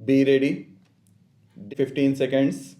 Be ready. 15 seconds.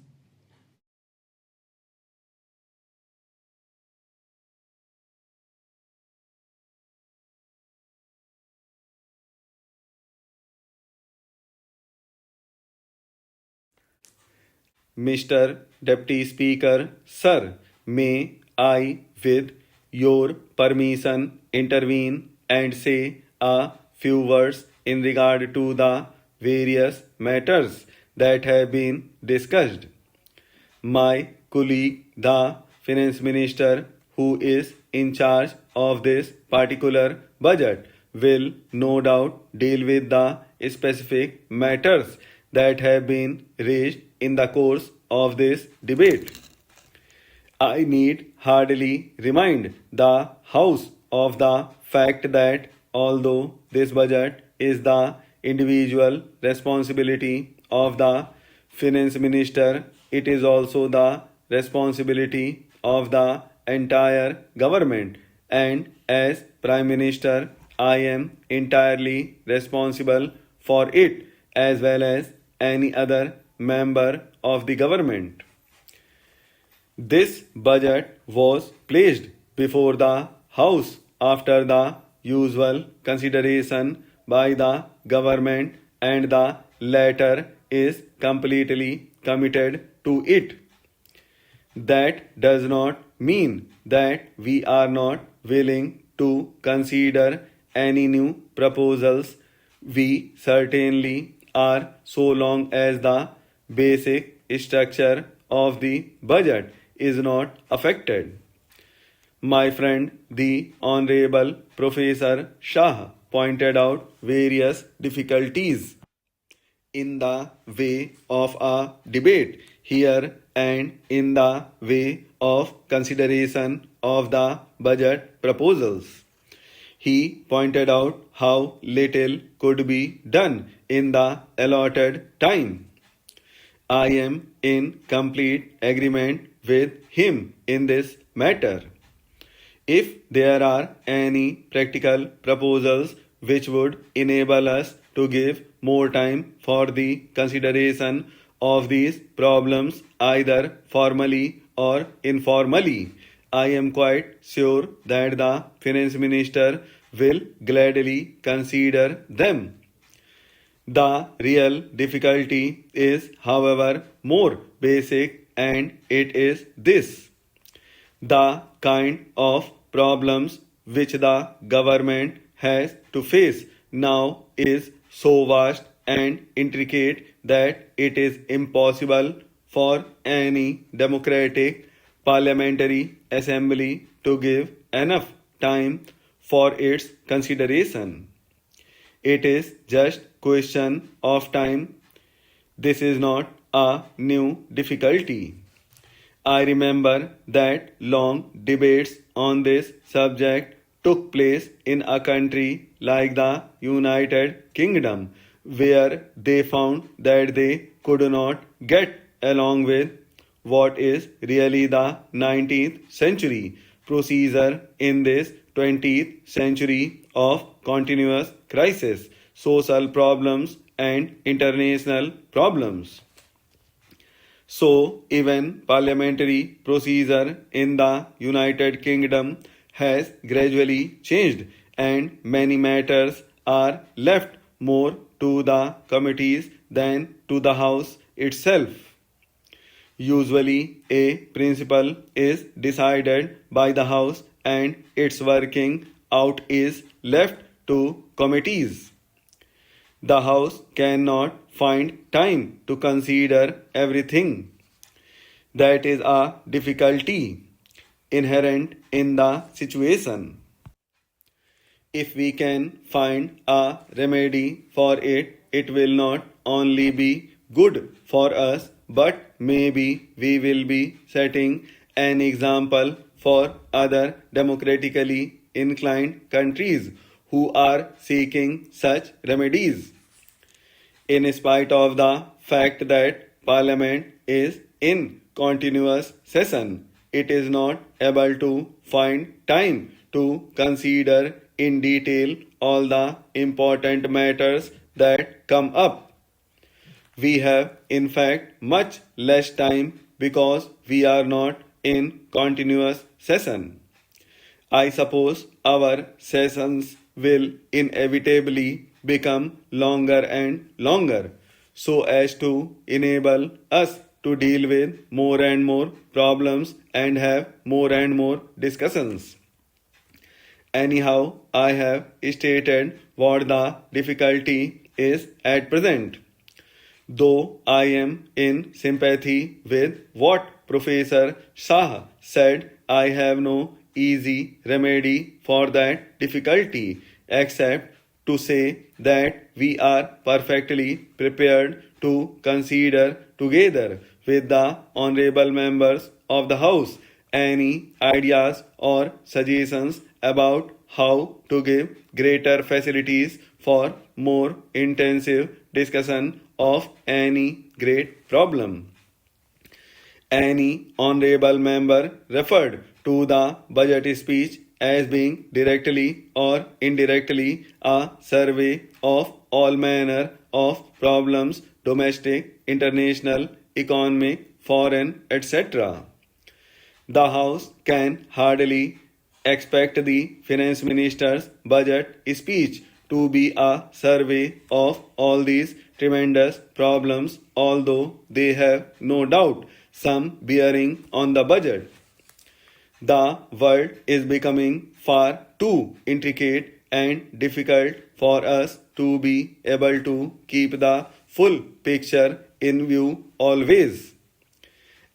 Mr. Deputy Speaker, Sir, may I, with your permission, intervene and say a few words in regard to the various matters that have been discussed. My colleague, the finance minister, who is in charge of this particular budget, will no doubt deal with the specific matters that have been raised in the course of this debate. I need hardly remind the House of the fact that although this budget is the individual responsibility of the finance minister, it is also the responsibility of the entire government. And as Prime Minister, I am entirely responsible for it as well as any other member of the government. This budget was placed before the House after the usual consideration by the government, and the latter is completely committed to it. That does not mean that we are not willing to consider any new proposals. We certainly are, so long as the basic structure of the budget is not affected. My friend, the Honorable Professor Shah, pointed out various difficulties in the way of a debate here and in the way of consideration of the budget proposals. He pointed out how little could be done in the allotted time. I am in complete agreement with him in this matter. If there are any practical proposals which would enable us to give more time for the consideration of these problems, either formally or informally, I am quite sure that the finance minister will gladly consider them. The real difficulty is, however, more basic, and it is this: the kind of problems which the government has to face now is so vast and intricate that it is impossible for any democratic parliamentary assembly to give enough time for its consideration. It is just question of time. This is not a new difficulty. I remember that long debates on this subject took place in a country like the United Kingdom, where they found that they could not get along with what is really the 19th century procedure in this 20th century of continuous crisis, social problems, and international problems. So, even parliamentary procedure in the United Kingdom has gradually changed, and many matters are left more to the committees than to the House itself. Usually, a principle is decided by the House, and its working out is left to committees. The House cannot find time to consider everything. That is a difficulty inherent in the situation. If we can find a remedy for it, it will not only be good for us, but maybe we will be setting an example for other democratically inclined countries who are seeking such remedies. In spite of the fact that Parliament is in continuous session, it is not able to find time to consider in detail all the important matters that come up. We have, in fact, much less time because we are not in continuous session. I suppose our sessions will inevitably become longer and longer so as to enable us to deal with more and more problems and have more and more discussions. Anyhow, I have stated what the difficulty is at present. Though I am in sympathy with what Professor Shah said, I have no easy remedy for that difficulty except to say that we are perfectly prepared to consider together with the honorable members of the House any ideas or suggestions about how to give greater facilities for more intensive discussion of any great problem. Any honorable member referred to the budget speech as being directly or indirectly a survey of all manner of problems, domestic, international, economic, foreign, etc. The House can hardly expect the Finance Minister's budget speech to be a survey of all these tremendous problems, although they have no doubt some bearing on the budget. The world is becoming far too intricate and difficult for us to be able to keep the full picture in view always.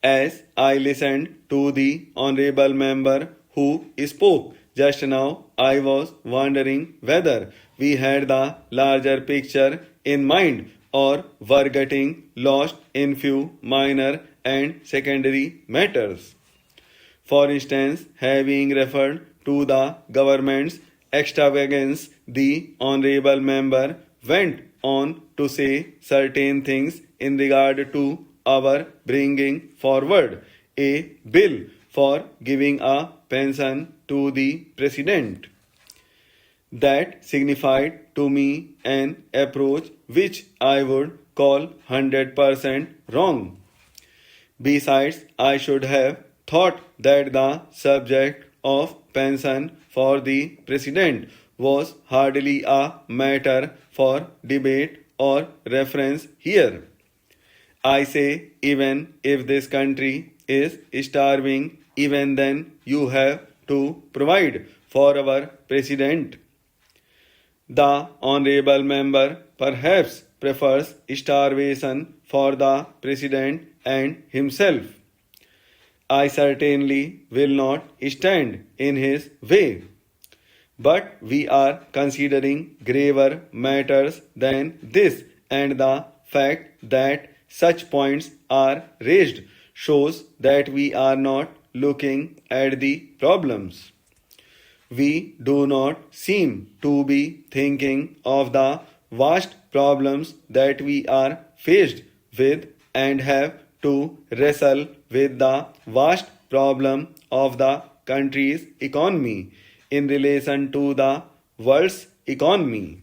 As I listened to the honorable member who spoke just now, I was wondering whether we had the larger picture in mind or were getting lost in few minor and secondary matters. For instance, having referred to the government's extravagance, the honorable member went on to say certain things in regard to our bringing forward a bill for giving a pension to the president. That signified to me an approach which I would call 100% wrong. Besides, I should have thought that the subject of pension for the president was hardly a matter for debate or reference here. I say, even if this country is starving, even then you have to provide for our president. The honorable member perhaps prefers starvation for the president and himself. I certainly will not stand in his way. But we are considering graver matters than this, and the fact that such points are raised shows that we are not looking at the problems. We do not seem to be thinking of the vast problems that we are faced with and have to wrestle with the vast problem of the country's economy in relation to the world's economy.